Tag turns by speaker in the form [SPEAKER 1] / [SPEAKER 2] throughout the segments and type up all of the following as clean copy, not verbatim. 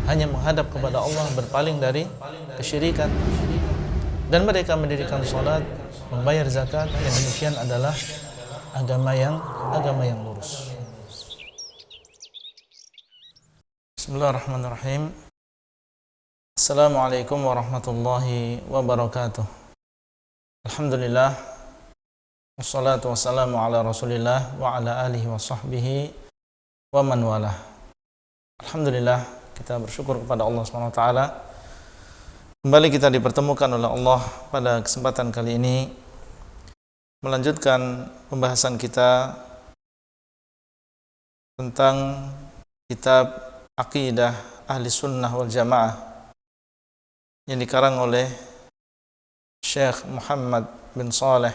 [SPEAKER 1] hanya menghadap kepada Allah, berpaling dari kesyirikan, dan mereka mendirikan salat, membayar zakat. Yang demikian adalah agama yang lurus. Bismillahirrahmanirrahim. Assalamualaikum warahmatullahi wabarakatuh. Alhamdulillah, wassalatu wassalamu ala rasulillah wa ala alihi wa sahbihi wa man walah. Alhamdulillah, kita bersyukur kepada Allah SWT. Kembali kita dipertemukan oleh Allah pada kesempatan kali ini, melanjutkan pembahasan kita tentang kitab Aqidah Ahli Sunnah wal Jamaah yang dikarang oleh Syekh Muhammad bin Saleh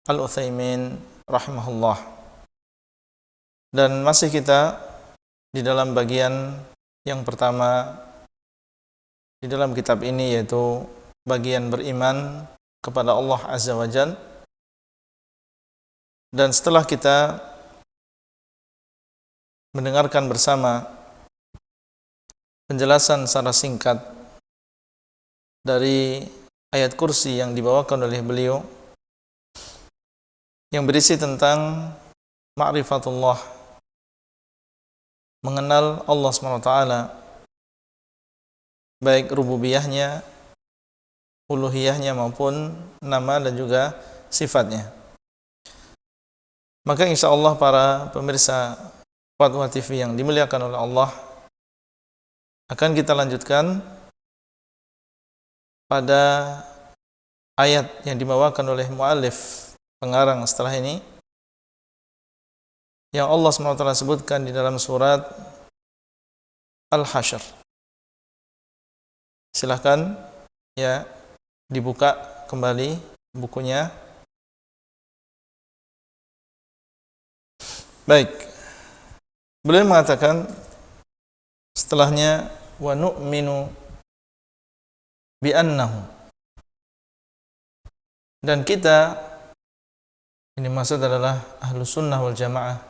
[SPEAKER 1] Al-Utsaimin rahimahullah. Dan masih kita di dalam bagian yang pertama di dalam kitab ini, yaitu bagian beriman kepada Allah Azza wa Jalla. Dan setelah kita mendengarkan bersama penjelasan secara singkat dari ayat kursi yang dibawakan oleh beliau, yang berisi tentang ma'rifatullah, mengenal Allah SWT, baik rububiyahnya, uluhiyahnya maupun nama dan juga sifatnya. Maka insya Allah para pemirsa Fatwa TV yang dimuliakan oleh Allah, akan kita lanjutkan pada ayat yang dibawakan oleh muallif pengarang setelah ini, yang Allah SWT sebutkan di dalam surat Al-Hasyr. Silahkan ya dibuka kembali bukunya. Baik, beliau mengatakan setelahnya, wa nu'minu bi annahu, dan kita, ini maksud adalah Ahlus Sunnah wal Jamaah,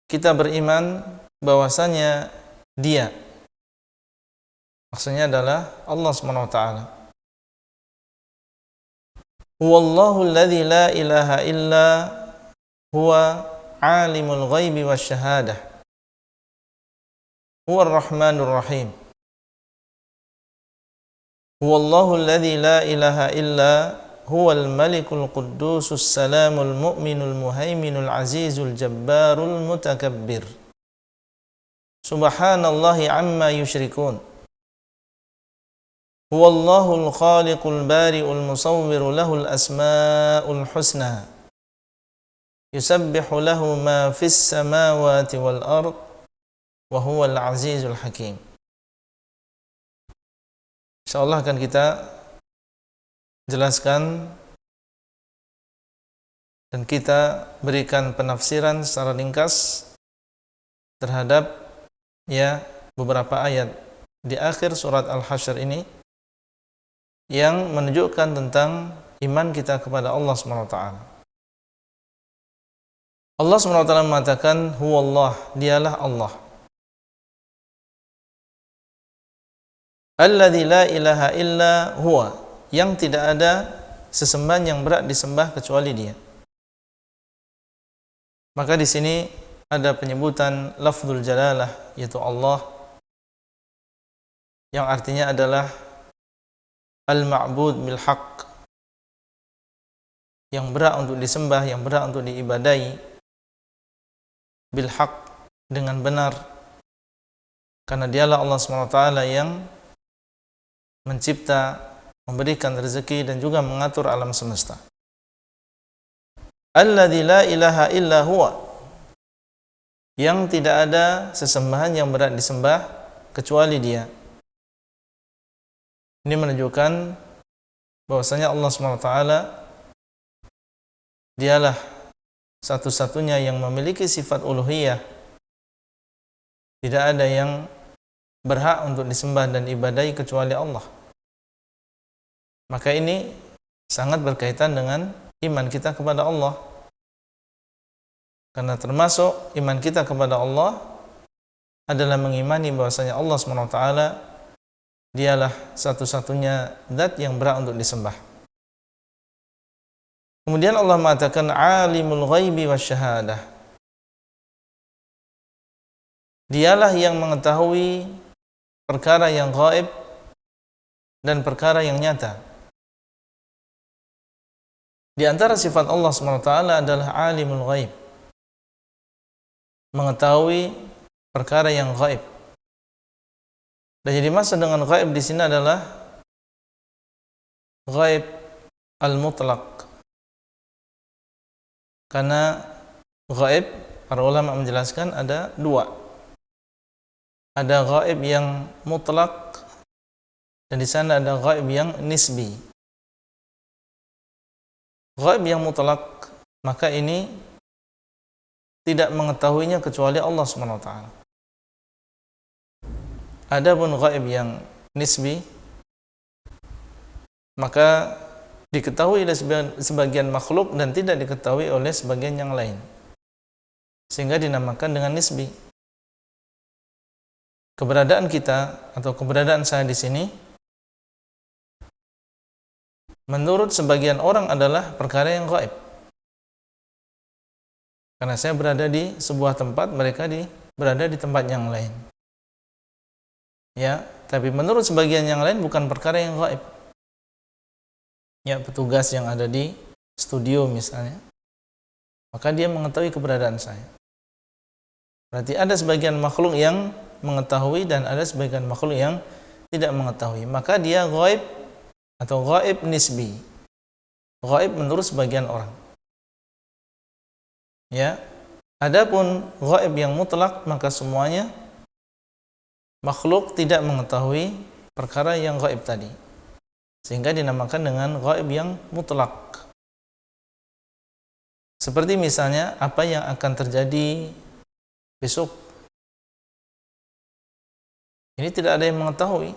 [SPEAKER 1] kita beriman bahwasanya dia, maksudnya adalah Allah SWT, huwallahu alladzi la ilaha illa huwa alimul ghaibi wasyahadah huwa ar-rahmanur rahim. Huwallahu alladzi la ilaha illa huwal malikul quddusus salamul mu'minul muhaiminul azizul jabbarul mutakabbir. Subhanallahi amma yusyrikun. Huwallahul khaliqul bari'ul musawwiru lahul asma'ul husna. Yusabbihu lahu ma fis samawati wal ard wa huwal azizul hakim. Insyaallah akan kita jelaskan dan kita berikan penafsiran secara ringkas terhadap ya beberapa ayat di akhir surat Al-Hasyr ini yang menunjukkan tentang iman kita kepada Allah SWT. Allah SWT mengatakan huwallah, dialah Allah, alladzi la ilaha illa huwa, yang tidak ada sesembahan yang berhak disembah kecuali dia. Maka di sini ada penyebutan lafzul jalalah, yaitu Allah, yang artinya adalah al-ma'bud bil haqq, yang berhak untuk disembah, yang berhak untuk diibadai, bil haqq, dengan benar, karena dialah Allah SWT yang mencipta, memberikan rezeki dan juga mengatur alam semesta. Alladzi la ilaha illa huwa, yang tidak ada sesembahan yang berhak disembah kecuali dia. Ini menunjukkan bahwasanya Allah SWT dialah satu-satunya yang memiliki sifat uluhiyah. Tidak ada yang berhak untuk disembah dan ibadahi kecuali Allah. Maka ini sangat berkaitan dengan iman kita kepada Allah. Karena termasuk iman kita kepada Allah adalah mengimani bahwasanya Allah SWT dialah satu-satunya zat yang berhak untuk disembah. Kemudian Allah mengatakan alimul ghaibi wasyahadah. Dialah yang mengetahui perkara yang gaib dan perkara yang nyata. Di antara sifat Allah SWT adalah alimul ghaib, mengetahui perkara yang gaib. Dan jadi dimaksud dengan gaib di sini adalah gaib al-mutlaq. Karena gaib, para ulama menjelaskan ada dua. Ada gaib yang mutlak dan di sana ada gaib yang nisbi. Gaib yang mutlak, maka ini tidak mengetahuinya kecuali Allah SWT. Adapun gaib yang nisbi, maka diketahui oleh sebagian makhluk dan tidak diketahui oleh sebagian yang lain, sehingga dinamakan dengan nisbi. Keberadaan kita atau keberadaan saya di sini menurut sebagian orang adalah perkara yang gaib, karena saya berada di sebuah tempat, mereka berada di tempat yang lain. Ya, tapi menurut sebagian yang lain bukan perkara yang gaib. Ya, petugas yang ada di studio misalnya, maka dia mengetahui keberadaan saya. Berarti ada sebagian makhluk yang mengetahui dan ada sebagian makhluk yang tidak mengetahui. Maka dia gaib atau gaib nisbi. Gaib menurut sebagian orang. Ya. Adapun gaib yang mutlak, maka semuanya makhluk tidak mengetahui perkara yang gaib tadi, sehingga dinamakan dengan gaib yang mutlak. Seperti misalnya apa yang akan terjadi besok, ini tidak ada yang mengetahui.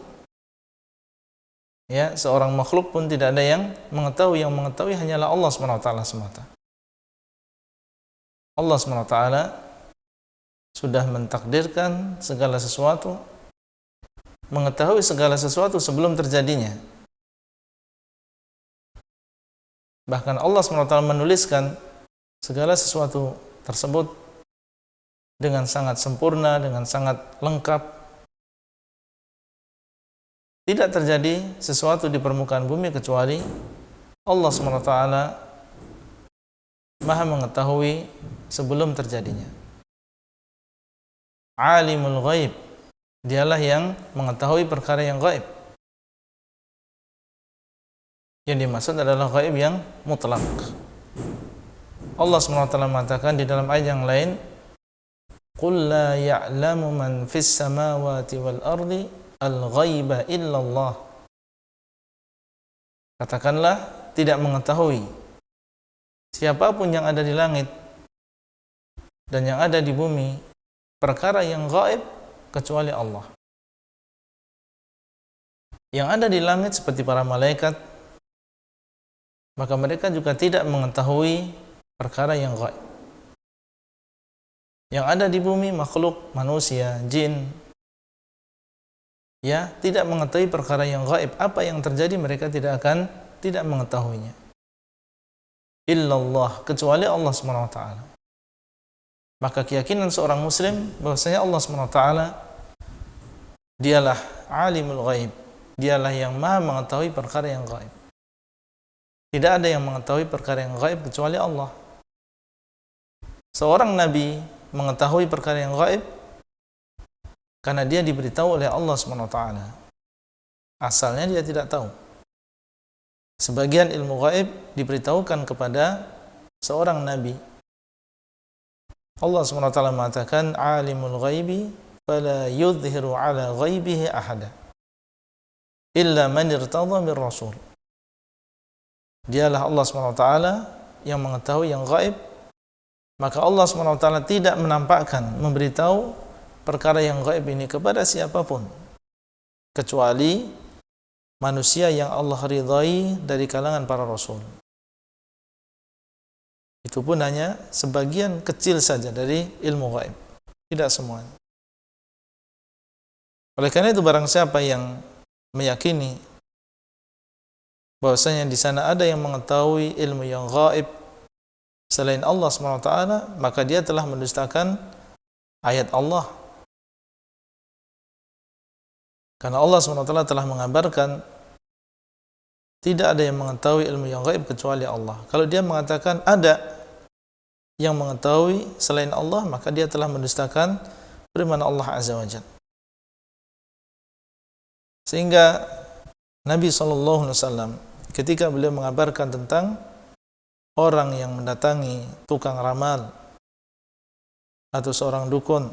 [SPEAKER 1] Ya, seorang makhluk pun tidak ada yang mengetahui. Yang mengetahui hanyalah Allah SWT semata. Allah SWT sudah mentakdirkan segala sesuatu, mengetahui segala sesuatu sebelum terjadinya. Bahkan Allah SWT menuliskan segala sesuatu tersebut dengan sangat sempurna, dengan sangat lengkap. Tidak terjadi sesuatu di permukaan bumi kecuali Allah SWT Maha mengetahui sebelum terjadinya. Alimul ghaib, dialah yang mengetahui perkara yang gaib. Yang dimaksud adalah gaib yang mutlak. Allah SWT mengatakan di dalam ayat yang lain, "Qul la ya'lamu man fis samawati wal ardi al-ghaiba illallah." Katakanlah, tidak mengetahui siapapun yang ada di langit dan yang ada di bumi perkara yang gaib kecuali Allah. Yang ada di langit seperti para malaikat, maka mereka juga tidak mengetahui perkara yang gaib. Yang ada di bumi makhluk, manusia, jin, ya, tidak mengetahui perkara yang gaib. Apa yang terjadi mereka tidak mengetahuinya. Illallah, kecuali Allah SWT. Maka keyakinan seorang muslim bahwasanya Allah SWT dialah alimul ghaib, dialah yang maha mengetahui perkara yang gaib. Tidak ada yang mengetahui perkara yang gaib kecuali Allah. Seorang nabi mengetahui perkara yang gaib karena dia diberitahu oleh Allah SWT. Asalnya dia tidak tahu. Sebagian ilmu gaib diberitahukan kepada seorang nabi. Allah SWT mengatakan, "Alimul ghaibi fala yudhiru ala ghaibihi ahada illa man irtadha mir rasul." Dialah Allah SWT yang mengetahui yang gaib, maka Allah SWT tidak menampakkan, memberitahu perkara yang gaib ini kepada siapapun kecuali manusia yang Allah ridhai dari kalangan para rasul. Itu pun hanya sebagian kecil saja dari ilmu gaib, tidak semuanya. Oleh karena itu barang siapa yang meyakini bahwasanya di sana ada yang mengetahui ilmu yang gaib selain Allah SWT, maka dia telah mendustakan ayat Allah. Karena Allah SWT telah mengabarkan tidak ada yang mengetahui ilmu yang gaib kecuali Allah. Kalau dia mengatakan ada yang mengetahui selain Allah, maka dia telah mendustakan firman Allah Azza wa Jalla. Sehingga Nabi SAW ketika beliau mengabarkan tentang orang yang mendatangi tukang ramal atau seorang dukun,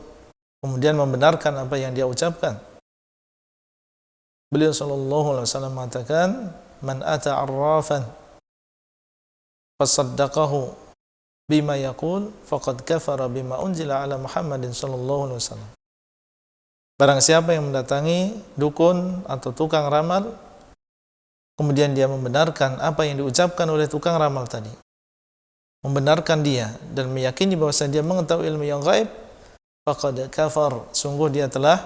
[SPEAKER 1] kemudian membenarkan apa yang dia ucapkan, beliau SAW mengatakan, man ata arrafan fasaddaqahu bima yaqul faqad kafara bima unzila ala Muhammadin sallallahu alaihi wasallam. Barang siapa yang mendatangi dukun atau tukang ramal, kemudian dia membenarkan apa yang diucapkan oleh tukang ramal tadi, membenarkan dia dan meyakini bahwa dia mengetahui ilmu yang gaib, faqad kafar, sungguh dia telah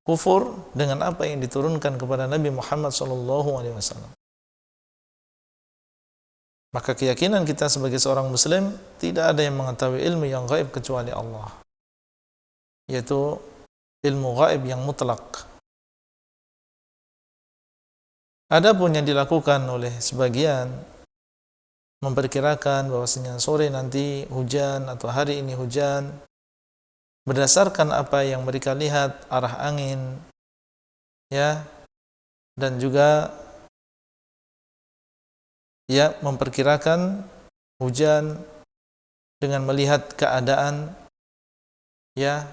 [SPEAKER 1] kufur dengan apa yang diturunkan kepada Nabi Muhammad sallallahu alaihi wasallam. Maka keyakinan kita sebagai seorang muslim, tidak ada yang mengetahui ilmu yang gaib kecuali Allah, yaitu ilmu gaib yang mutlak. Adapun yang dilakukan oleh sebagian, memperkirakan bahwasanya sore nanti hujan atau hari ini hujan berdasarkan apa yang mereka lihat, arah angin, ya, dan juga ya memperkirakan hujan dengan melihat keadaan, ya,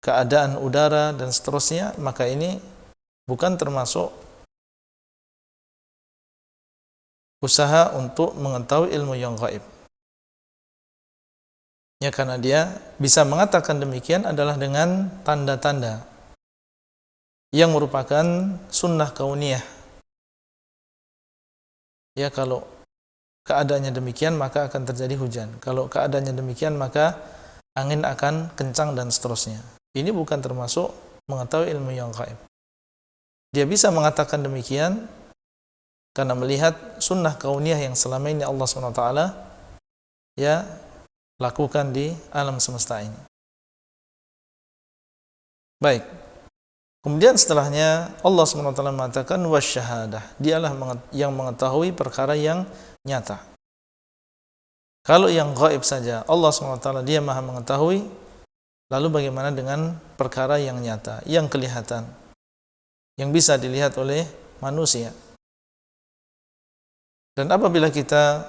[SPEAKER 1] keadaan udara dan seterusnya, maka ini bukan termasuk usaha untuk mengetahui ilmu yang gaib. Ya, karena dia bisa mengatakan demikian adalah dengan tanda-tanda yang merupakan sunnah kauniyah. Ya, kalau keadaannya demikian maka akan terjadi hujan. Kalau keadaannya demikian maka angin akan kencang dan seterusnya. Ini bukan termasuk mengetahui ilmu yang gaib. Dia bisa mengatakan demikian karena melihat sunnah kauniyah yang selama ini Allah SWT ya lakukan di alam semesta ini. Baik. Kemudian setelahnya Allah SWT mengatakan wasyahadah, dialah yang mengetahui perkara yang nyata. Kalau yang gaib saja Allah SWT dia maha mengetahui, lalu bagaimana dengan perkara yang nyata, yang kelihatan, yang bisa dilihat oleh manusia? Dan apabila kita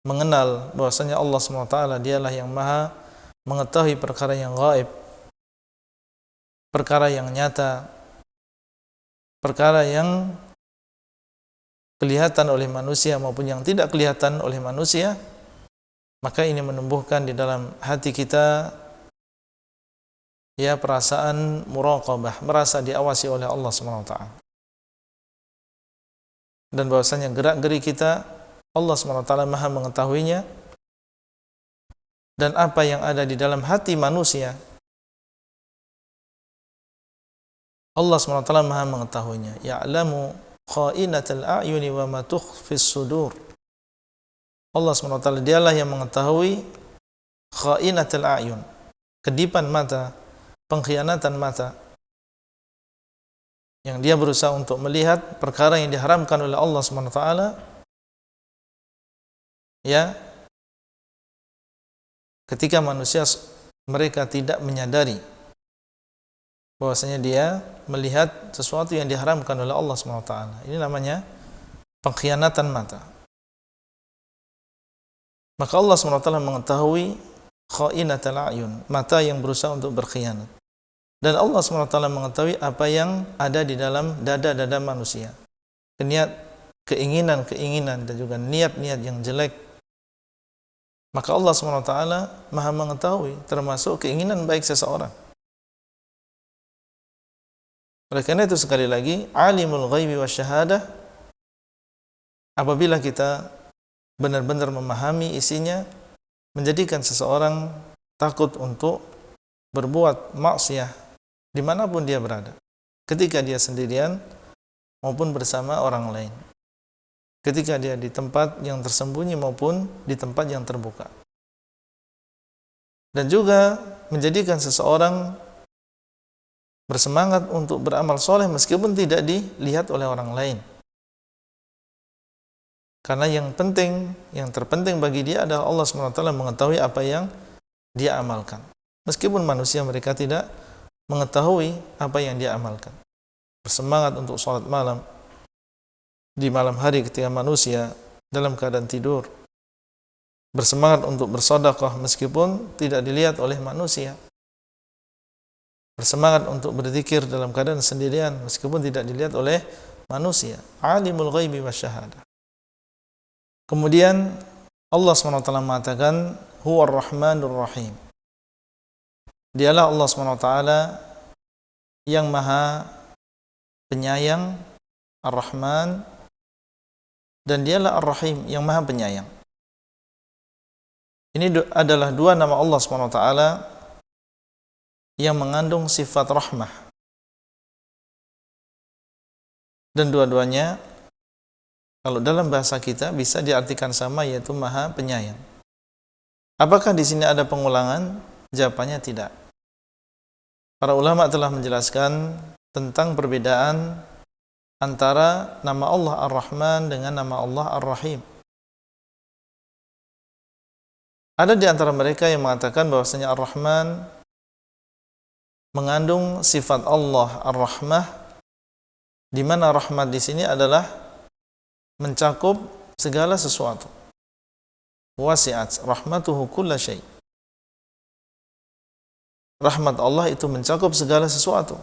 [SPEAKER 1] mengenal bahwasanya Allah SWT dialah yang maha mengetahui perkara yang gaib, perkara yang nyata, perkara yang kelihatan oleh manusia maupun yang tidak kelihatan oleh manusia, maka ini menumbuhkan di dalam hati kita ya perasaan muraqabah, merasa diawasi oleh Allah SWT. Dan bahwasanya gerak-geri kita Allah SWT maha mengetahuinya, dan apa yang ada di dalam hati manusia Allah SWT maha mengetahuinya. Ya'lamu kha'inatal a'yuni wa ma tukhfis sudur. Allah SWT dialah yang mengetahui kha'inatal a'yun, kedipan mata, pengkhianatan mata, yang dia berusaha untuk melihat perkara yang diharamkan oleh Allah SWT, ya, ketika manusia mereka tidak menyadari bahwasanya dia melihat sesuatu yang diharamkan oleh Allah SWT. Ini namanya pengkhianatan mata. Maka Allah SWT mengetahui kha'inatal a'yun, mata yang berusaha untuk berkhianat. Dan Allah SWT mengetahui apa yang ada di dalam dada-dada manusia, keinginan-keinginan dan juga niat-niat yang jelek. Maka Allah SWT maha mengetahui termasuk keinginan baik seseorang. Oleh karena itu sekali lagi, alimul ghaibi wasyahadah, apabila kita benar-benar memahami isinya, menjadikan seseorang takut untuk berbuat maksiat dimanapun dia berada, ketika dia sendirian maupun bersama orang lain, ketika dia di tempat yang tersembunyi maupun di tempat yang terbuka. Dan juga menjadikan seseorang bersemangat untuk beramal soleh meskipun tidak dilihat oleh orang lain. Karena yang terpenting bagi dia adalah Allah SWT mengetahui apa yang dia amalkan. Meskipun manusia mereka tidak mengetahui apa yang dia amalkan. Bersemangat untuk sholat malam di malam hari ketika manusia dalam keadaan tidur. Bersemangat untuk bersedekah meskipun tidak dilihat oleh manusia. Bersemangat untuk berzikir dalam keadaan sendirian meskipun tidak dilihat oleh manusia. Alimul ghaibi wasyahadah. Kemudian Allah SWT mengatakan Huwar Rahmanur Rahim. Dialah Allah SWT yang maha penyayang, Ar-Rahman, dan dialah Ar-Rahim yang maha penyayang. Ini adalah dua nama Allah SWT yang mengandung sifat rahmah. Dan dua-duanya kalau dalam bahasa kita bisa diartikan sama, yaitu maha penyayang. Apakah di sini ada pengulangan? Jawabannya tidak. Para ulama telah menjelaskan tentang perbedaan antara nama Allah Ar-Rahman dengan nama Allah Ar-Rahim. Ada di antara mereka yang mengatakan bahwasanya Ar-Rahman mengandung sifat Allah Ar-Rahmah, di mana rahmat di sini adalah mencakup segala sesuatu. Wasi'at rahmatuhu kulla syai'. Rahmat Allah itu mencakup segala sesuatu,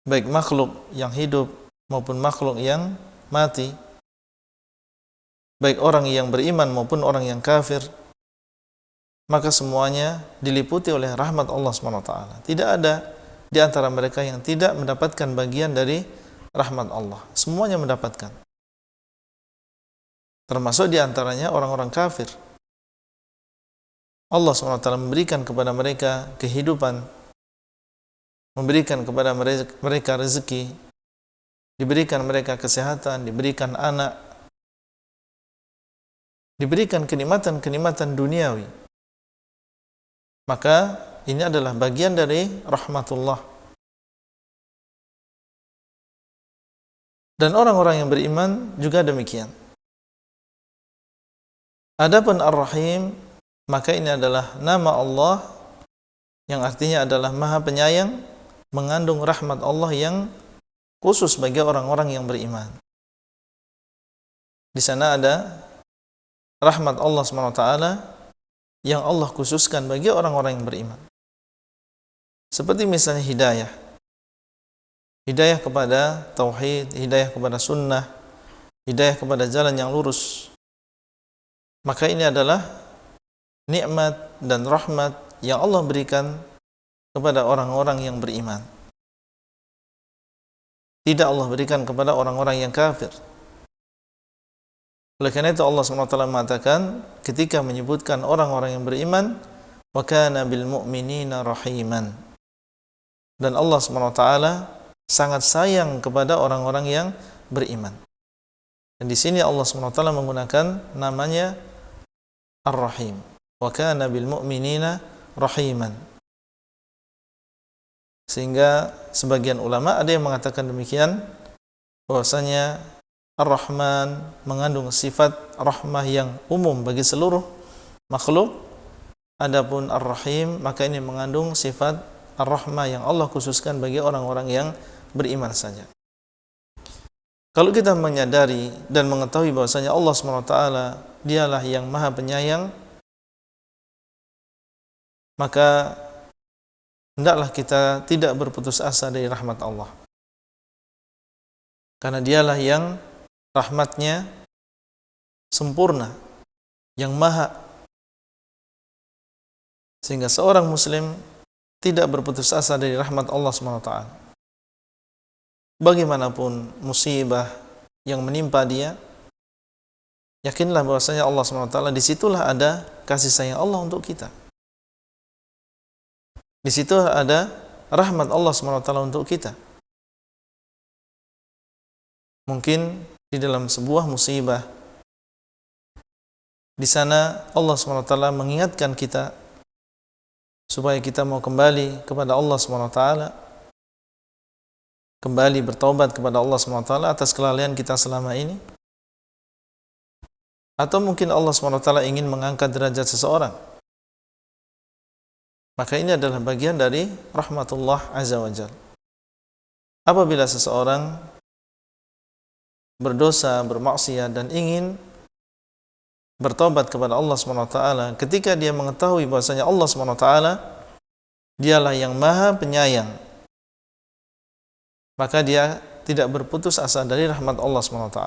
[SPEAKER 1] baik makhluk yang hidup maupun makhluk yang mati, baik orang yang beriman maupun orang yang kafir, maka semuanya diliputi oleh rahmat Allah SWT. Tidak ada di antara mereka yang tidak mendapatkan bagian dari rahmat Allah. Semuanya mendapatkan. Termasuk di antaranya orang-orang kafir. Allah SWT memberikan kepada mereka kehidupan, memberikan kepada mereka rezeki, diberikan mereka kesehatan, diberikan anak, diberikan kenikmatan-kenikmatan duniawi. Maka ini adalah bagian dari rahmatullah. Dan orang-orang yang beriman juga demikian. Adapun Ar-Rahim, maka ini adalah nama Allah yang artinya adalah Maha Penyayang, mengandung rahmat Allah yang khusus bagi orang-orang yang beriman. Di sana ada rahmat Allah SWT yang Allah khususkan bagi orang-orang yang beriman. Seperti misalnya hidayah. Hidayah kepada tauhid, hidayah kepada sunnah, hidayah kepada jalan yang lurus. Maka ini adalah nikmat dan rahmat yang Allah berikan kepada orang-orang yang beriman. Tidak Allah berikan kepada orang-orang yang kafir. Oleh karena itu Allah SWT mengatakan ketika menyebutkan orang-orang yang beriman, wa kana bil mu'minina rahiman. Dan Allah SWT sangat sayang kepada orang-orang yang beriman. Dan di sini Allah SWT menggunakan namanya Ar-Rahim. Wa kana bil mu'minina rahiman. Sehingga sebagian ulama ada yang mengatakan demikian, bahwasanya Ar-Rahman mengandung sifat rahmah yang umum bagi seluruh makhluk. Adapun Ar-Rahim maka ini mengandung sifat Ar-Rahmah yang Allah khususkan bagi orang-orang yang beriman saja. Kalau kita menyadari dan mengetahui bahwasanya Allah SWT dialah yang maha penyayang, maka hendaklah kita tidak berputus asa dari rahmat Allah. Karena dialah yang rahmatnya sempurna, yang maha. Sehingga seorang muslim tidak berputus asa dari rahmat Allah SWT. Bagaimanapun musibah yang menimpa dia, yakinlah bahwasanya Allah SWT disitulah ada kasih sayang Allah untuk kita. Di situ ada rahmat Allah SWT untuk kita. Mungkin di dalam sebuah musibah, di sana Allah SWT mengingatkan kita supaya kita mau kembali kepada Allah SWT, kembali bertaubat kepada Allah SWT atas kelalaian kita selama ini. Atau mungkin Allah SWT ingin mengangkat derajat seseorang. Maka ini adalah bagian dari rahmatullah azza wa jalla. Apabila seseorang berdosa, bermaksiat dan ingin bertobat kepada Allah SWT, ketika dia mengetahui bahwasanya Allah SWT dialah yang maha penyayang, maka dia tidak berputus asa dari rahmat Allah SWT.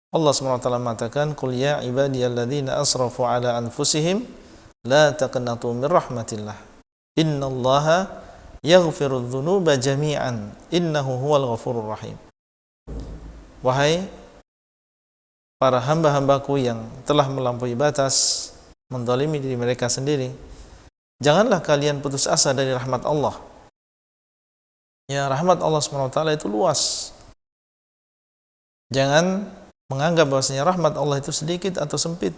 [SPEAKER 1] Allah SWT mengatakan, "Qul ya ibadiyalladzina asrafu ala anfusihim la taqnatu min rahmatillah. Innallaha yaghfirudz dzunuba jami'an. Innahu huwal ghafurur rahim." Wahai para hamba-hambaku yang telah melampaui batas, menzalimi diri mereka sendiri, janganlah kalian putus asa dari rahmat Allah. Ya, rahmat Allah SWT itu luas. Jangan menganggap bahwasanya rahmat Allah itu sedikit atau sempit.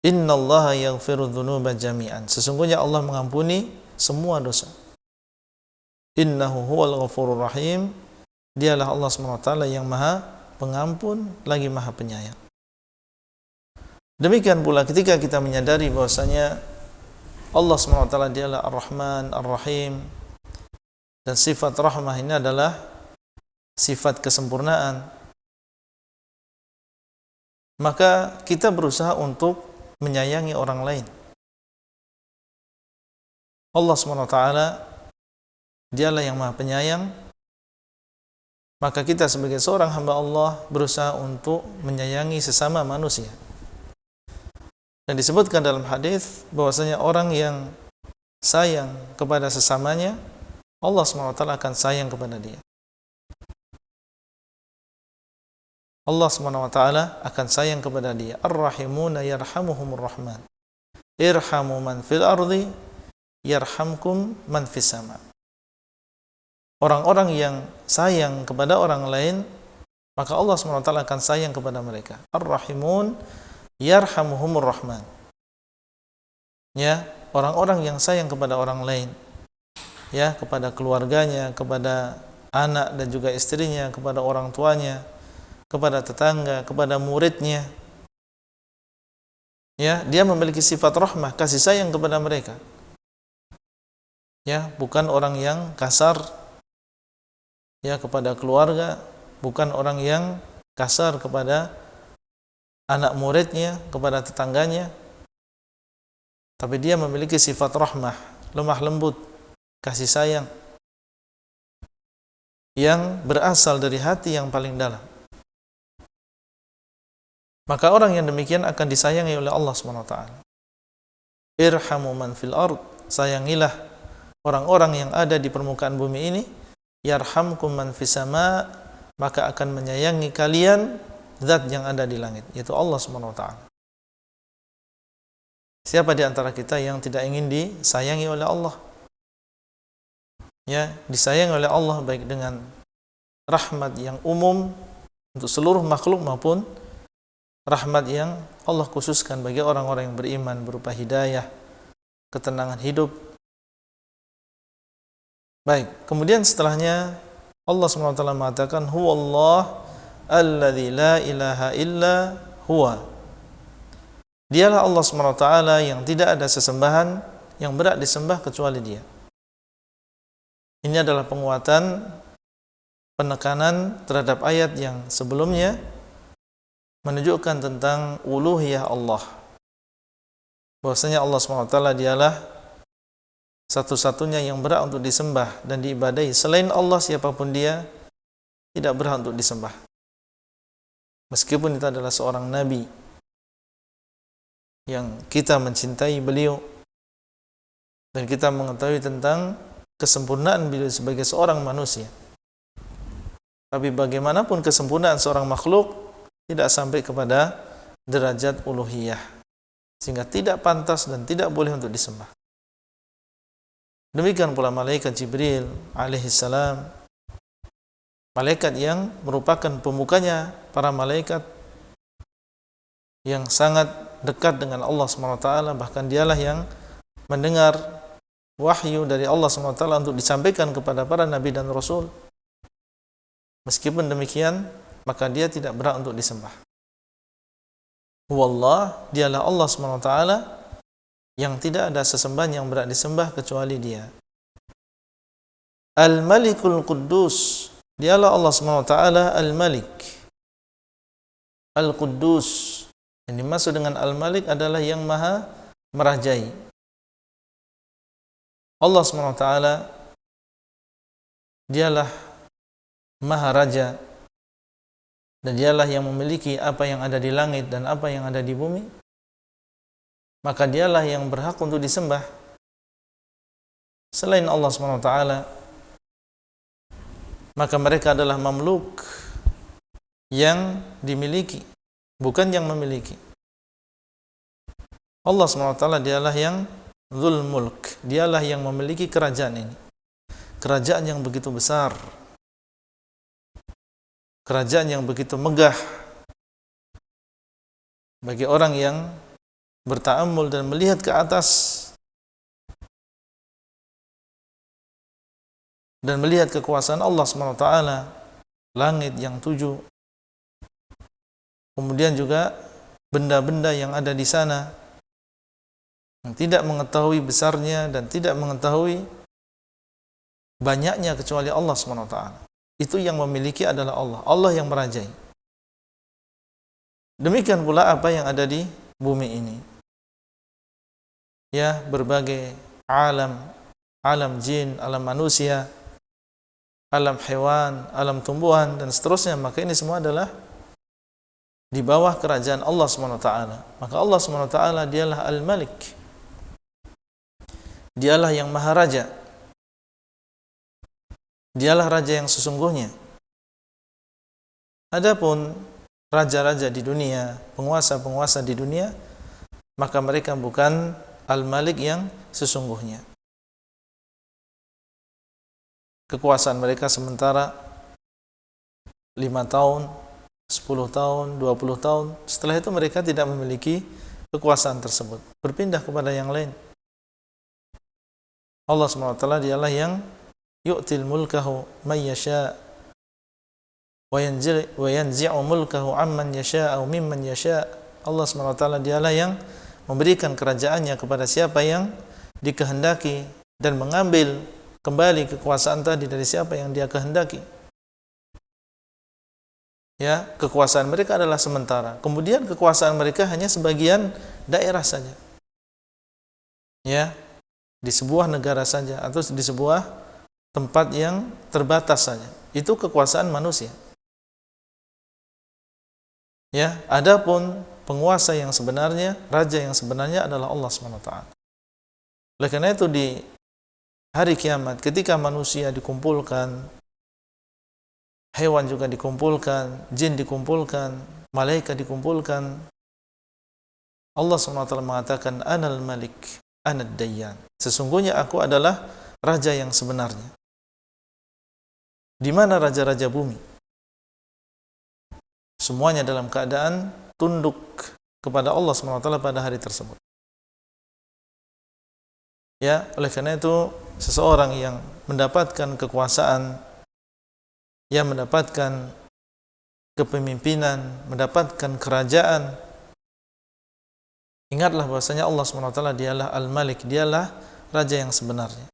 [SPEAKER 1] Innallaha yaghfirudz dzunuba jami'an. Sesungguhnya Allah mengampuni semua dosa. Innahu huwal ghafurur rahim. Dialah Allah SWT yang maha pengampun lagi maha penyayang. Demikian pula ketika kita menyadari bahwasanya Allah SWT dialah Ar-Rahman, Ar-Rahim, dan sifat rahmah ini adalah sifat kesempurnaan, maka kita berusaha untuk menyayangi orang lain. Allah SWT dialah yang maha penyayang, maka kita sebagai seorang hamba Allah berusaha untuk menyayangi sesama manusia. Dan disebutkan dalam hadis bahwasanya orang yang sayang kepada sesamanya, Allah SWT akan sayang kepada dia. Allah SWT akan sayang kepada dia. Ar-Rahimuna yarhamuhumur Rahman. Irhamu man fil ardi yarhamkum man fis sama. Orang-orang yang sayang kepada orang lain, maka Allah SWT akan sayang kepada mereka. Ar-Rahimun yarhamuhumur Rahman. Ya, orang-orang yang sayang kepada orang lain, ya, kepada keluarganya, kepada anak dan juga istrinya, kepada orang tuanya, kepada tetangga, kepada muridnya, ya, dia memiliki sifat rahmah, kasih sayang kepada mereka. Ya, bukan orang yang kasar, ya, kepada keluarga, bukan orang yang kasar kepada anak muridnya, kepada tetangganya, tapi dia memiliki sifat rahmah, lemah lembut, kasih sayang yang berasal dari hati yang paling dalam. Maka orang yang demikian akan disayangi oleh Allah SWT. Irhamu man fil ard, sayangilah orang-orang yang ada di permukaan bumi ini. Yarhamkum man fis sama, maka akan menyayangi kalian zat yang ada di langit, yaitu Allah SWT. Siapa di antara kita yang tidak ingin disayangi oleh Allah? Ya, disayangi oleh Allah baik dengan rahmat yang umum untuk seluruh makhluk maupun rahmat yang Allah khususkan bagi orang-orang yang beriman berupa hidayah, ketenangan hidup. Baik, kemudian setelahnya Allah SWT mengatakan huwallah alladzi la ilaha illa huwa. Dialah Allah SWT yang tidak ada sesembahan yang berhak disembah kecuali Dia. Ini adalah penguatan, penekanan terhadap ayat yang sebelumnya menunjukkan tentang uluhiyah Allah, bahwasanya Allah SWT dialah satu-satunya yang berhak untuk disembah dan diibadahi. Selain Allah, siapapun dia tidak berhak untuk disembah, meskipun itu adalah seorang nabi yang kita mencintai beliau dan kita mengetahui tentang kesempurnaan beliau sebagai seorang manusia. Tapi bagaimanapun kesempurnaan seorang makhluk tidak sampai kepada derajat uluhiyah, sehingga tidak pantas dan tidak boleh untuk disembah. Demikian pula malaikat Jibril alaihissalam, malaikat yang merupakan pemukanya para malaikat yang sangat dekat dengan Allah SWT, bahkan dialah yang mendengar wahyu dari Allah SWT untuk disampaikan kepada para nabi dan rasul. Meskipun demikian, maka dia tidak berhak untuk disembah. Wallah, dialah Allah SWT yang tidak ada sesembahan yang berhak disembah kecuali Dia. Al-Malikul Quddus, dialah Allah SWT Al-Malik, Al-Quddus. Yang dimaksud dengan Al-Malik adalah yang maha merajai. Allah SWT dialah maha raja, dan dialah yang memiliki apa yang ada di langit dan apa yang ada di bumi. Maka dialah yang berhak untuk disembah. Selain Allah SWT, maka mereka adalah mamluk yang dimiliki, bukan yang memiliki. Allah SWT dialah yang Dzul Mulk, dialah yang memiliki kerajaan ini, kerajaan yang begitu besar, kerajaan yang begitu megah. Bagi orang yang berta'ammul dan melihat ke atas dan melihat kekuasaan Allah SWT, langit yang 7, kemudian juga benda-benda yang ada di sana, yang tidak mengetahui besarnya dan tidak mengetahui banyaknya kecuali Allah SWT. Itu yang memiliki adalah Allah, Allah yang merajai. Demikian pula apa yang ada di bumi ini, ya, berbagai alam, alam jin, alam manusia, alam hewan, alam tumbuhan, dan seterusnya. Maka ini semua adalah di bawah kerajaan Allah SWT. Maka Allah SWT dialah Al-Malik, dialah yang maha raja, dialah raja yang sesungguhnya. Adapun raja-raja di dunia, penguasa-penguasa di dunia, maka mereka bukan Al-Malik yang sesungguhnya. Kekuasaan mereka sementara 5 tahun, 10 tahun, 20 tahun. Setelah itu mereka tidak memiliki kekuasaan tersebut, berpindah kepada yang lain. Allah SWT dialah yang yu'til mulkahu man yasha' wa yanzi'u mulkahu amman yasha' atau mimman yasha'. Allah SWT dialah yang memberikan kerajaannya kepada siapa yang dikehendaki dan mengambil kembali kekuasaan tadi dari siapa yang dia kehendaki. Ya, kekuasaan mereka adalah sementara. Kemudian kekuasaan mereka hanya sebagian daerah saja. Ya, di sebuah negara saja atau di sebuah tempat yang terbatas saja. Itu kekuasaan manusia. Ya, adapun penguasa yang sebenarnya, raja yang sebenarnya adalah Allah SWT. Oleh karena itu di hari kiamat, ketika manusia dikumpulkan, hewan juga dikumpulkan, jin dikumpulkan, malaikat dikumpulkan, Allah SWT mengatakan, Anal Malik, Anad Dayyan. Sesungguhnya aku adalah raja yang sebenarnya. Di mana raja-raja bumi? Semuanya dalam keadaan tunduk kepada Allah SWT pada hari tersebut. Ya, oleh karena itu seseorang yang mendapatkan kekuasaan, yang mendapatkan kepemimpinan, mendapatkan kerajaan, ingatlah bahwasanya Allah SWT dialah Al-Malik, dialah raja yang sebenarnya.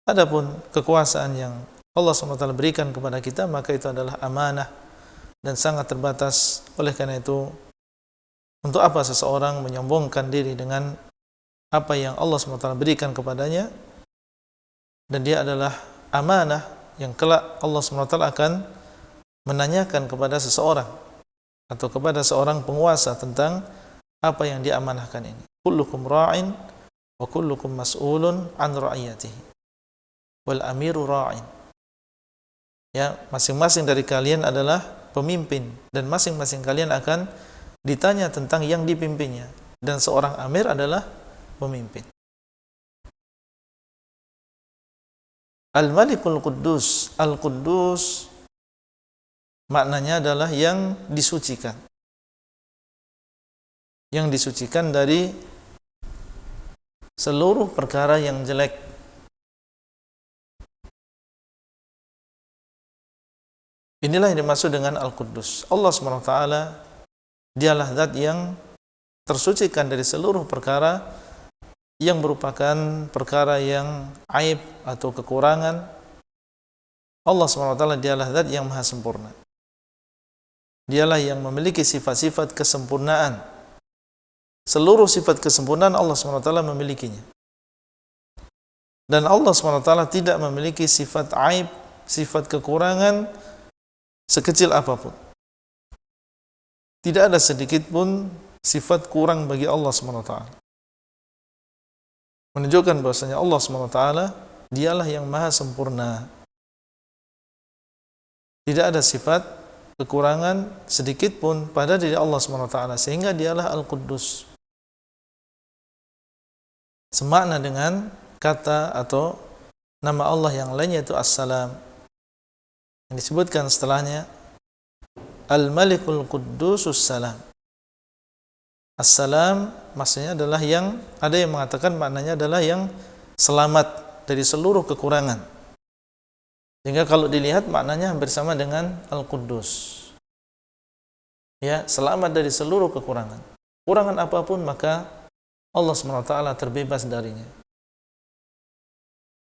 [SPEAKER 1] Adapun kekuasaan yang Allah SWT berikan kepada kita, maka itu adalah amanah dan sangat terbatas. Oleh karena itu, untuk apa seseorang menyombongkan diri dengan apa yang Allah SWT berikan kepadanya, dan dia adalah amanah yang kelak Allah SWT akan menanyakan kepada seseorang atau kepada seorang penguasa tentang apa yang diamanahkan ini. Kullukum ra'in wa kullukum mas'ulun an ra'iyatihi wal amiru ra'in. Ya, masing-masing dari kalian adalah pemimpin dan masing-masing kalian akan ditanya tentang yang dipimpinnya, dan seorang amir adalah pemimpin. Al-Malikul Quddus. Al-Quddus maknanya adalah yang disucikan. Yang disucikan dari seluruh perkara yang jelek. Inilah yang dimaksud dengan Al-Quddus. Allah SWT dialah zat yang tersucikan dari seluruh perkara yang merupakan perkara yang aib atau kekurangan. Allah SWT dialah zat yang maha sempurna. Dialah yang memiliki sifat-sifat kesempurnaan. Seluruh sifat kesempurnaan Allah SWT memilikinya. Dan Allah SWT tidak memiliki sifat aib, sifat kekurangan sekecil apapun. Tidak ada sedikit pun sifat kurang bagi Allah SWT. Menunjukkan bahwasanya Allah SWT dialah yang maha sempurna. Tidak ada sifat kekurangan sedikit pun pada diri Allah SWT, sehingga dialah Al-Quddus. Semakna dengan kata atau nama Allah yang lainnya, yaitu As-Salam, yang disebutkan setelahnya Al-Malikul Quddusus Salam. As-Salam maksudnya adalah yang, ada yang mengatakan maknanya adalah yang selamat dari seluruh kekurangan. Sehingga kalau dilihat maknanya hampir sama dengan Al-Quddus. Ya, selamat dari seluruh kekurangan. Kurangan apapun maka Allah SWT terbebas darinya.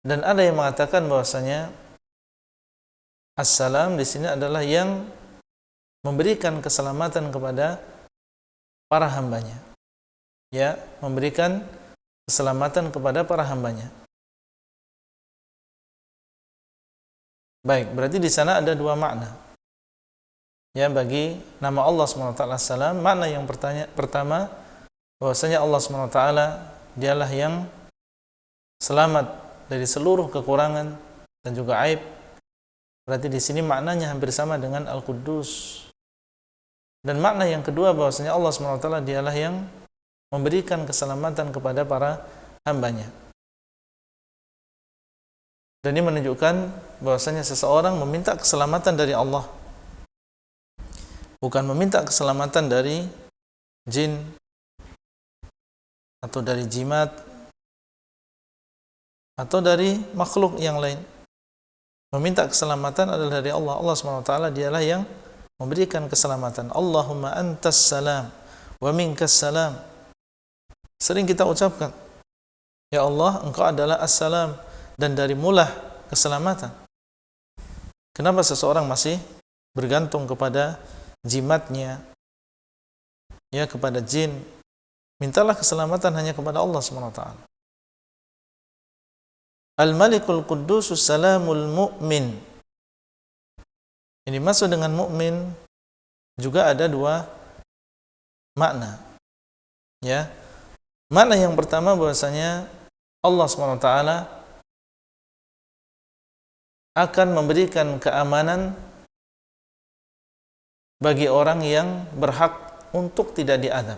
[SPEAKER 1] Dan ada yang mengatakan bahwasanya As-Salam di sini adalah yang memberikan keselamatan kepada para hambanya. Ya, memberikan keselamatan kepada para hambanya. Baik, berarti di sana ada dua makna. Ya, bagi nama Allah SWT As-Salam, makna yang pertama bahwasanya Allah SWT dialah yang selamat dari seluruh kekurangan dan juga aib. Berarti di sini maknanya hampir sama dengan Al-Quddus. Dan makna yang kedua bahwasanya Allah SWT dialah yang memberikan keselamatan kepada para hambanya. Dan ini menunjukkan bahwasanya seseorang meminta keselamatan dari Allah, bukan meminta keselamatan dari jin atau dari jimat atau dari makhluk yang lain. Meminta keselamatan adalah dari Allah. Allah SWT dialah yang memberikan keselamatan. Allahumma antas salam wa minkas salam. Sering kita ucapkan, ya Allah, Engkau adalah as-salam, dan dari mulah keselamatan. Kenapa seseorang masih bergantung kepada jimatnya, ya, kepada jin? Mintalah keselamatan hanya kepada Allah SWT. Al-Malikul Quddusus Salamul Mu'min. Ini masuk dengan mukmin juga ada dua makna. Ya. Makna yang pertama bahwasanya Allah SWT akan memberikan keamanan bagi orang yang berhak untuk tidak diazab.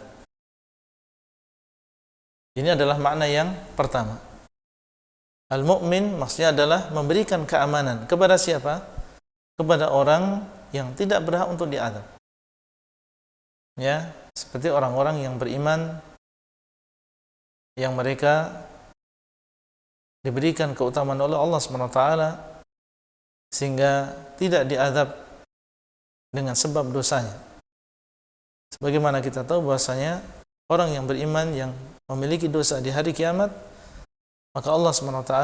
[SPEAKER 1] Ini adalah makna yang pertama. Al-Mu'min maksudnya adalah memberikan keamanan kepada siapa? Kepada orang yang tidak berhak untuk diazab. Ya, seperti orang-orang yang beriman, yang mereka diberikan keutamaan oleh Allah SWT sehingga tidak diazab dengan sebab dosanya. Sebagaimana kita tahu bahwasanya orang yang beriman yang memiliki dosa di hari kiamat, maka Allah SWT,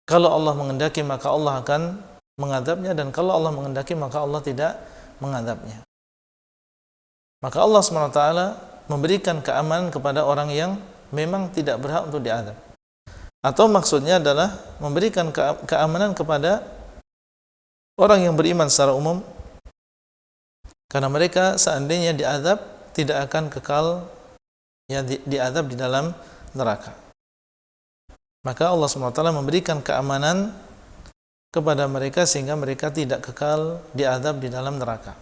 [SPEAKER 1] kalau Allah menghendaki maka Allah akan mengadabnya, dan kalau Allah menghendaki maka Allah tidak mengadabnya. Maka Allah SWT memberikan keamanan kepada orang yang memang tidak berhak untuk diadab. Atau maksudnya adalah memberikan keamanan kepada orang yang beriman secara umum, karena mereka seandainya diadab tidak akan kekal ya diazab di dalam neraka. Maka Allah SWT memberikan keamanan kepada mereka sehingga mereka tidak kekal diazab di dalam neraka.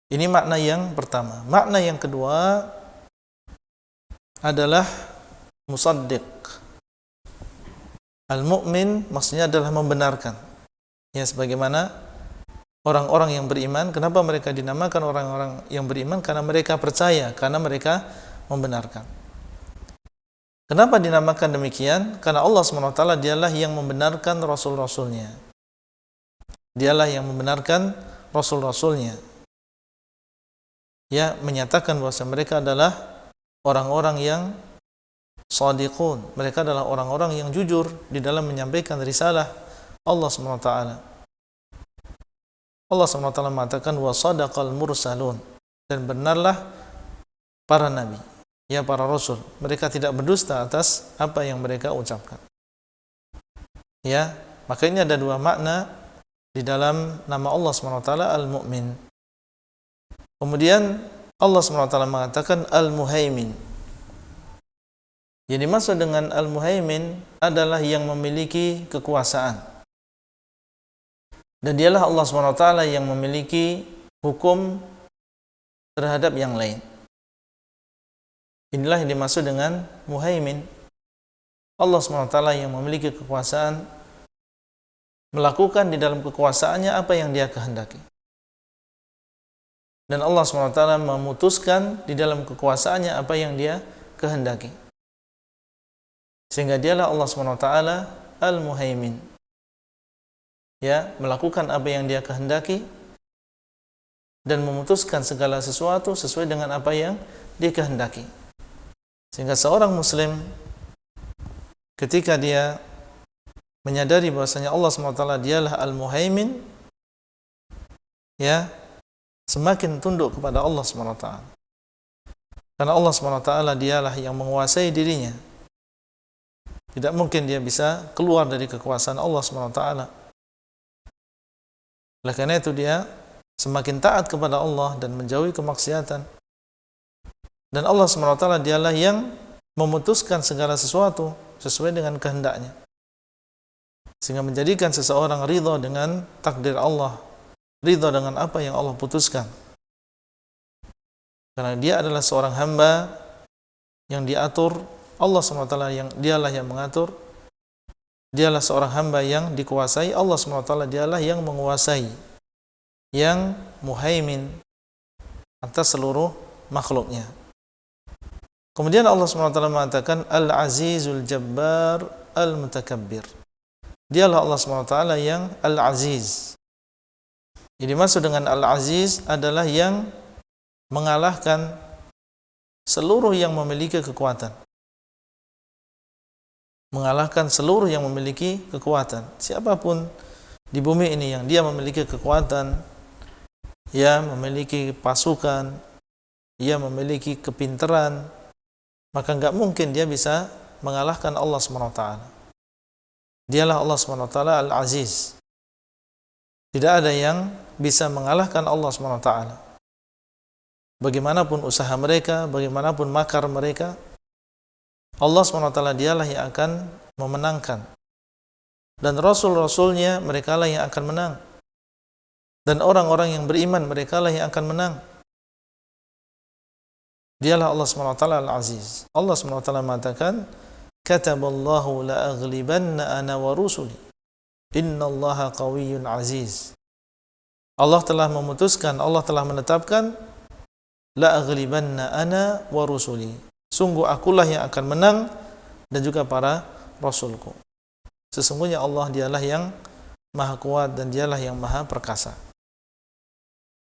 [SPEAKER 1] Ini makna yang pertama. Makna yang kedua adalah musaddiq. Al-mu'min maksudnya adalah membenarkan. Ya, sebagaimana orang-orang yang beriman, kenapa mereka dinamakan orang-orang yang beriman? Karena mereka percaya, karena mereka membenarkan. Kenapa dinamakan demikian? Karena Allah SWT dialah yang membenarkan Rasul-Rasulnya. Dialah yang membenarkan Rasul-Rasulnya. Ya, menyatakan bahwa mereka adalah orang-orang yang shadiqun. Mereka adalah orang-orang yang jujur di dalam menyampaikan risalah Allah SWT. Allah SWT mengatakan wa sadaqal mursalun, dan benarlah para nabi, ya para rasul. Mereka tidak berdusta atas apa yang mereka ucapkan. Ya, maka ini ada dua makna di dalam nama Allah SWT Al-Mu'min. Kemudian Allah SWT mengatakan Al-Muhaimin. Yang dimaksud dengan Al-Muhaimin adalah yang memiliki kekuasaan. Dan dialah Allah SWT yang memiliki hukum terhadap yang lain. Inilah yang dimaksud dengan Muhaimin. Allah SWT yang memiliki kekuasaan, melakukan di dalam kekuasaannya apa yang dia kehendaki. Dan Allah SWT memutuskan di dalam kekuasaannya apa yang dia kehendaki. Sehingga dialah Allah SWT Al-Muhaimin. Ya, melakukan apa yang dia kehendaki dan memutuskan segala sesuatu sesuai dengan apa yang dia kehendaki. Sehingga seorang muslim ketika dia menyadari bahwasanya Allah SWT dialah Al-Muhaimin, ya, semakin tunduk kepada Allah SWT. Karena Allah SWT dialah yang menguasai dirinya. Tidak mungkin dia bisa keluar dari kekuasaan Allah SWT. Oleh karena itu dia semakin taat kepada Allah dan menjauhi kemaksiatan. Dan Allah SWT dialah yang memutuskan segala sesuatu sesuai dengan kehendaknya. Sehingga menjadikan seseorang ridha dengan takdir Allah, ridha dengan apa yang Allah putuskan. Karena dia adalah seorang hamba yang diatur Allah SWT, yang dialah yang mengatur. Dialah seorang hamba yang dikuasai Allah SWT, dialah yang menguasai, yang muhaimin atas seluruh makhluknya. Kemudian Allah SWT mengatakan Al-Azizul Jabbar Al-Mutakabbir. Dialah Allah SWT yang Al-Aziz. Jadi maksud dengan Al-Aziz adalah yang mengalahkan seluruh yang memiliki kekuatan. Mengalahkan seluruh yang memiliki kekuatan. Siapapun di bumi ini yang dia memiliki kekuatan, ya memiliki pasukan, dia memiliki kepintaran, maka enggak mungkin dia bisa mengalahkan Allah SWT. Dialah Allah SWT Al-Aziz. Tidak ada yang bisa mengalahkan Allah SWT. Bagaimanapun usaha mereka, bagaimanapun makar mereka, Allah SWT dialah yang akan memenangkan. Dan Rasul-Rasulnya mereka lah yang akan menang. Dan orang-orang yang beriman mereka lah yang akan menang. Dialah Allah SWT Al-Aziz. Allah SWT mengatakan, Kataballahu la'aghlibanna ana wa rusuli. Innallaha qawiyyun aziz. Allah telah memutuskan, Allah telah menetapkan, la'aghlibanna ana wa rusuli. Sungguh akulah yang akan menang dan juga para rasulku. Sesungguhnya Allah dialah yang maha kuat dan dialah yang maha perkasa.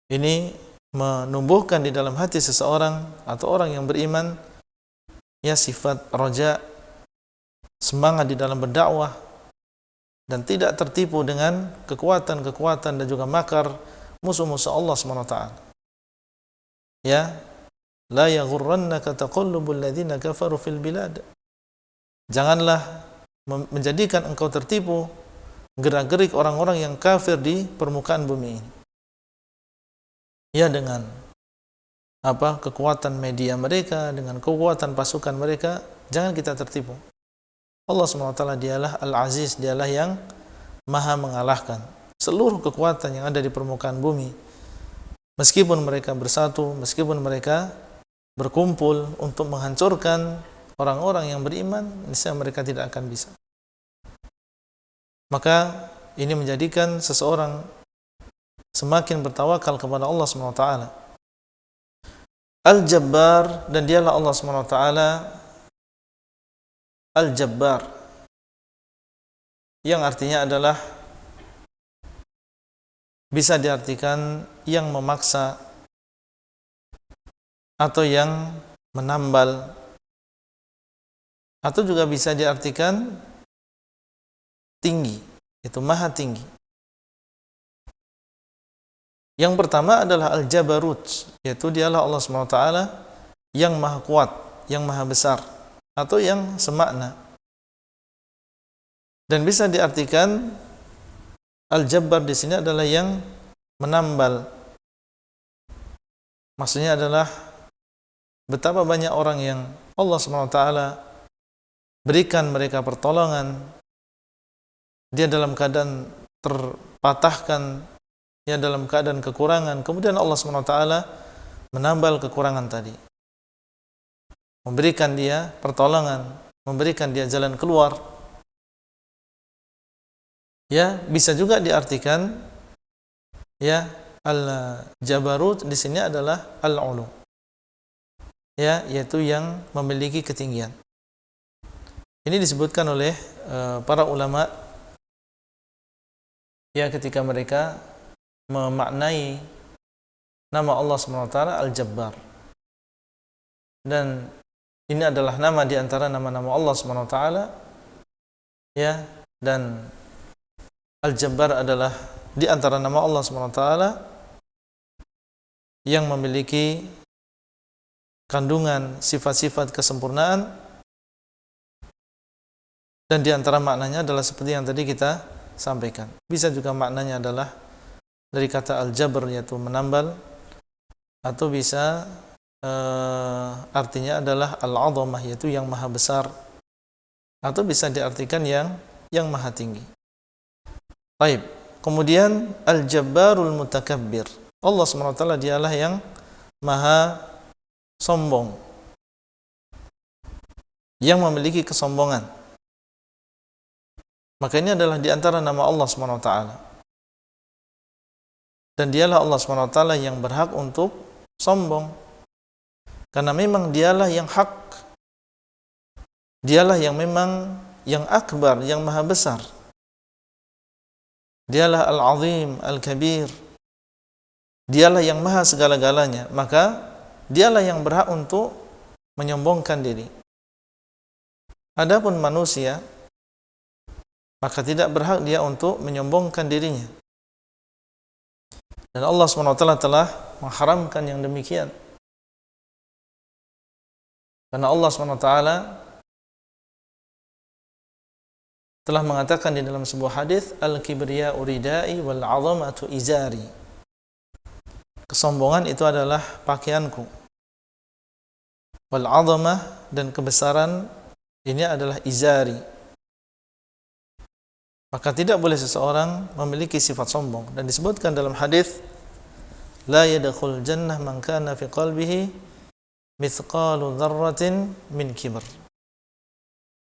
[SPEAKER 1] Ini menumbuhkan di dalam hati seseorang atau orang yang beriman ya sifat roja, semangat di dalam berdakwah, dan tidak tertipu dengan kekuatan-kekuatan dan juga makar musuh-musuh Allah SWT. Ya, la yaghurrannaka taqallubul ladzina kafaru fil bilad. Janganlah menjadikan engkau tertipu gerak-gerik orang-orang yang kafir di permukaan bumi ini. Ya, dengan kekuatan media mereka, dengan kekuatan pasukan mereka, jangan kita tertipu. Allah SWT dialah Al-Aziz, dialah yang maha mengalahkan seluruh kekuatan yang ada di permukaan bumi. Meskipun mereka bersatu, meskipun mereka berkumpul untuk menghancurkan orang-orang yang beriman, niscaya mereka tidak akan bisa. Maka ini menjadikan seseorang semakin bertawakal kepada Allah Subhanahu wa taala. Al-Jabbar, dan dialah Allah Subhanahu wa taala Al-Jabbar, yang artinya adalah bisa diartikan yang memaksa atau yang menambal, atau juga bisa diartikan tinggi, itu maha tinggi. Yang pertama adalah Al-Jabarut, yaitu dialah Allah SWT yang maha kuat, yang maha besar, atau yang semakna. Dan bisa diartikan Al-Jabbar di sini adalah yang menambal. Maksudnya adalah betapa banyak orang yang Allah SWT berikan mereka pertolongan, dia dalam keadaan terpatahkan, ya dalam keadaan kekurangan, kemudian Allah SWT menambal kekurangan tadi, memberikan dia pertolongan, memberikan dia jalan keluar. Ya, bisa juga diartikan ya Al-Jabarut di sini adalah Al-Ulu, ya, yaitu yang memiliki ketinggian. Ini disebutkan oleh para ulama ya ketika mereka memaknai nama Allah SWT Al-Jabbar. Dan ini adalah nama di antara nama-nama Allah SWT, ya, dan Al-Jabbar adalah di antara nama Allah SWT yang memiliki kandungan sifat-sifat kesempurnaan, dan di antara maknanya adalah seperti yang tadi kita sampaikan. Bisa juga maknanya adalah dari kata Al-Jabr, yaitu menambal, atau bisa artinya adalah Al-Azamah, yaitu yang maha besar, atau bisa diartikan yang maha tinggi. Baik, kemudian Al-Jabbarul Mutakabbir, Allah SWT dialah yang maha sombong, yang memiliki kesombongan. Maka ini adalah di antara nama Allah SWT, dan dialah Allah SWT yang berhak untuk sombong, karena memang dialah yang hak, dialah yang memang yang akbar, yang maha besar, dialah Al-Azim, Al-Kabir, dialah yang maha segala-galanya. Maka dialah yang berhak untuk menyombongkan diri. Adapun manusia, maka tidak berhak dia untuk menyombongkan dirinya. Dan Allah SWT telah mengharamkan yang demikian. Karena Allah SWT telah mengatakan di dalam sebuah hadis, Al-kibriya'u ridai wal 'azamatu izari. Kesombongan itu adalah pakaianku. Wal 'azamah, dan kebesaran ini adalah izari. Maka tidak boleh seseorang memiliki sifat sombong. Dan disebutkan dalam hadis, la yadkhul jannah man kana fi qalbihi mithqalu dzarratin min kibr.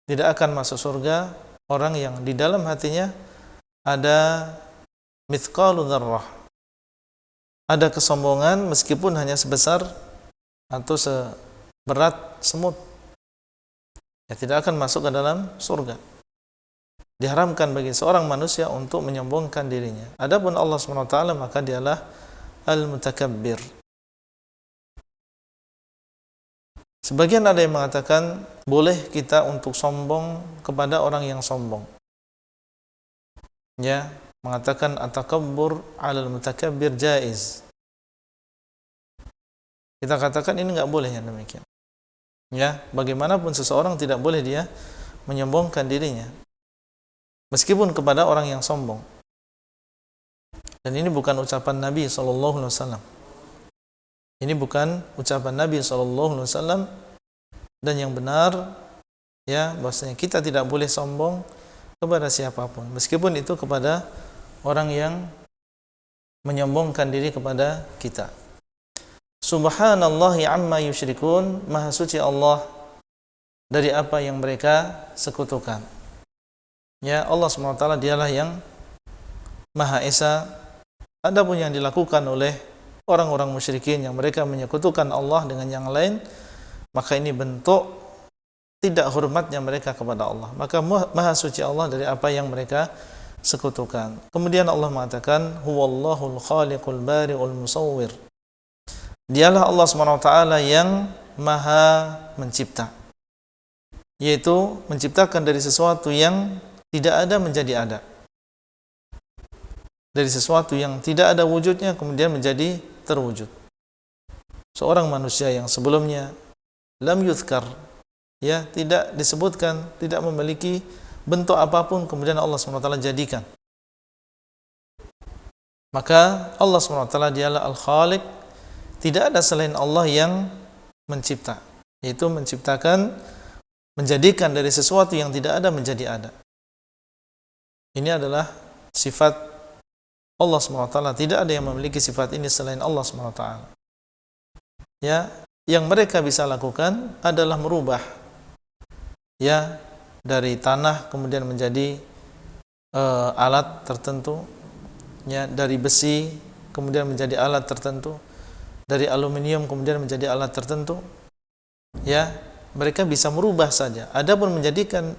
[SPEAKER 1] Tidak akan masuk surga orang yang di dalam hatinya ada mithqalu dzarrah, ada kesombongan meskipun hanya sebesar atau seberat semut. Ya, tidak akan masuk ke dalam surga. Diharamkan bagi seorang manusia untuk menyombongkan dirinya. Adapun Allah SWT, maka dialah Al-Mutakabbir. Sebagian ada yang mengatakan boleh kita untuk sombong kepada orang yang sombong. Ya, mengatakan at-takabbur 'alal mutakabbir jaiz. Kita katakan ini enggak boleh yang demikian. Ya, bagaimanapun seseorang tidak boleh dia menyombongkan dirinya, meskipun kepada orang yang sombong. Dan ini bukan ucapan Nabi SAW. Ini bukan ucapan Nabi SAW. Dan yang benar, ya, bahwasanya kita tidak boleh sombong kepada siapapun, meskipun itu kepada orang yang menyombongkan diri kepada kita. Subhanallahi amma yusyrikun, maha suci Allah dari apa yang mereka sekutukan. Ya, Allah SWT dialah yang Maha Esa. Adapun yang dilakukan oleh orang-orang musyrikin yang mereka menyekutukan Allah dengan yang lain, maka ini bentuk tidak hormatnya mereka kepada Allah. Maka Maha Suci Allah dari apa yang mereka sekutukan. Kemudian Allah mengatakan, Huwallahul khaliqul bari'ul musawwir. Dialah Allah SWT yang Maha mencipta, yaitu menciptakan dari sesuatu yang tidak ada menjadi ada. Dari sesuatu yang tidak ada wujudnya kemudian menjadi terwujud. Seorang manusia yang sebelumnya lam yuzkar, ya, tidak disebutkan, tidak memiliki bentuk apapun, kemudian Allah SWT jadikan. Maka Allah SWT dialah Al-Khaliq, tidak ada selain Allah yang mencipta, yaitu menciptakan, menjadikan dari sesuatu yang tidak ada menjadi ada. Ini adalah sifat Allah SWT. Tidak ada yang memiliki sifat ini selain Allah SWT. Ya, yang mereka bisa lakukan adalah merubah, ya, dari tanah kemudian menjadi alat tertentu, ya, dari besi kemudian menjadi alat tertentu, dari aluminium kemudian menjadi alat tertentu. Ya, mereka bisa merubah saja. Adapun menjadikan,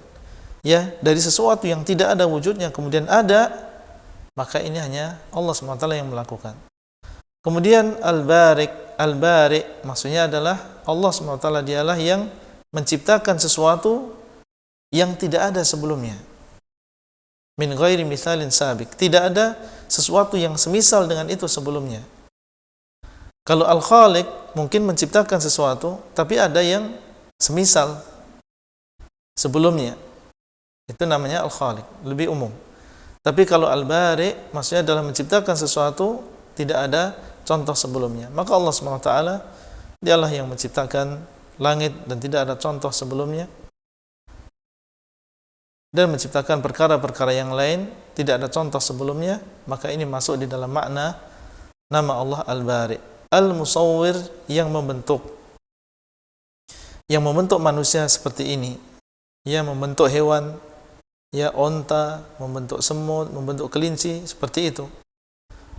[SPEAKER 1] ya, dari sesuatu yang tidak ada wujudnya kemudian ada, maka ini hanya Allah SWT yang melakukan. Kemudian Al-Bari' maksudnya adalah Allah SWT dialah yang menciptakan sesuatu yang tidak ada sebelumnya. Min ghairi mithalin sabiq. Tidak ada sesuatu yang semisal dengan itu sebelumnya. Kalau Al-Khaliq mungkin menciptakan sesuatu, tapi ada yang semisal sebelumnya. Itu namanya Al-Khaliq, lebih umum. Tapi kalau Al-Bari' maksudnya adalah menciptakan sesuatu tidak ada contoh sebelumnya. Maka Allah SWT dialah yang menciptakan langit dan tidak ada contoh sebelumnya, dan menciptakan perkara-perkara yang lain tidak ada contoh sebelumnya. Maka ini masuk di dalam makna nama Allah Al-Bari'. Al-Musawwir, yang membentuk manusia seperti ini, yang membentuk hewan, ya, onta, membentuk semut, membentuk kelinci, seperti itu.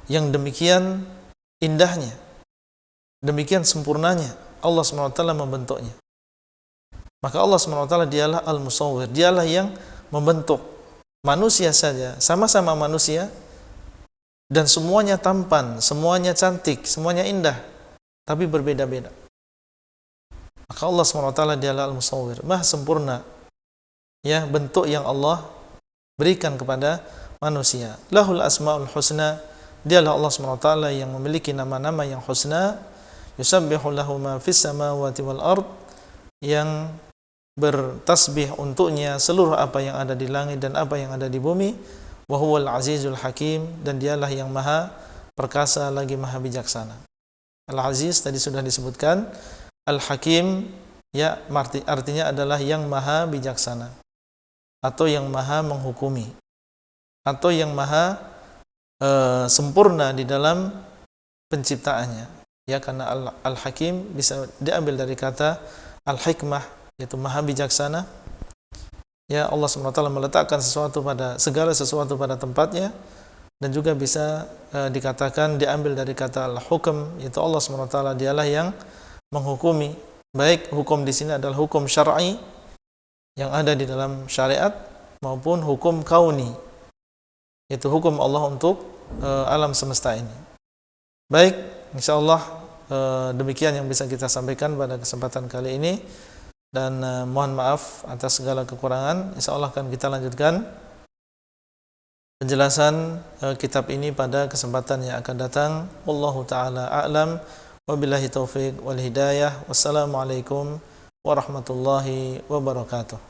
[SPEAKER 1] Yang demikian indahnya, demikian sempurnanya Allah SWT membentuknya. Maka Allah SWT dialah Al-Musawwir, dialah yang membentuk manusia saja, sama-sama manusia, dan semuanya tampan, semuanya cantik, semuanya indah, tapi berbeda-beda. Maka Allah SWT dialah Al-Musawwir, Maha sempurna, ya, bentuk yang Allah berikan kepada manusia. Lahul asmaul husna, dialah Allah SWT yang memiliki nama-nama yang husna. Yusabbihu lahu ma fis samawati wal ard, yang bertasbih untuknya seluruh apa yang ada di langit dan apa yang ada di bumi. Wa huwal azizul hakim, dan dialah yang maha perkasa lagi maha bijaksana. Al-Aziz tadi sudah disebutkan. Al-Hakim, ya, artinya adalah yang maha bijaksana, atau yang maha menghukumi, atau yang maha sempurna di dalam penciptaannya. Ya, karena Al-Hakim bisa diambil dari kata Al-Hikmah, yaitu maha bijaksana. Ya, Allah SWT meletakkan segala sesuatu pada tempatnya, dan juga bisa dikatakan diambil dari kata Al-Hukm, yaitu Allah SWT dialah yang menghukumi. Baik hukum di sini adalah hukum syar'i yang ada di dalam syariat, maupun hukum kauni, yaitu hukum Allah untuk alam semesta ini. Baik, insyaallah demikian yang bisa kita sampaikan pada kesempatan kali ini, dan mohon maaf atas segala kekurangan. Insyaallah akan kita lanjutkan penjelasan kitab ini pada kesempatan yang akan datang. Wallahu taala a'lam, wabillahi taufiq wal hidayah. Wassalamualaikum warahmatullahi wabarakatuh.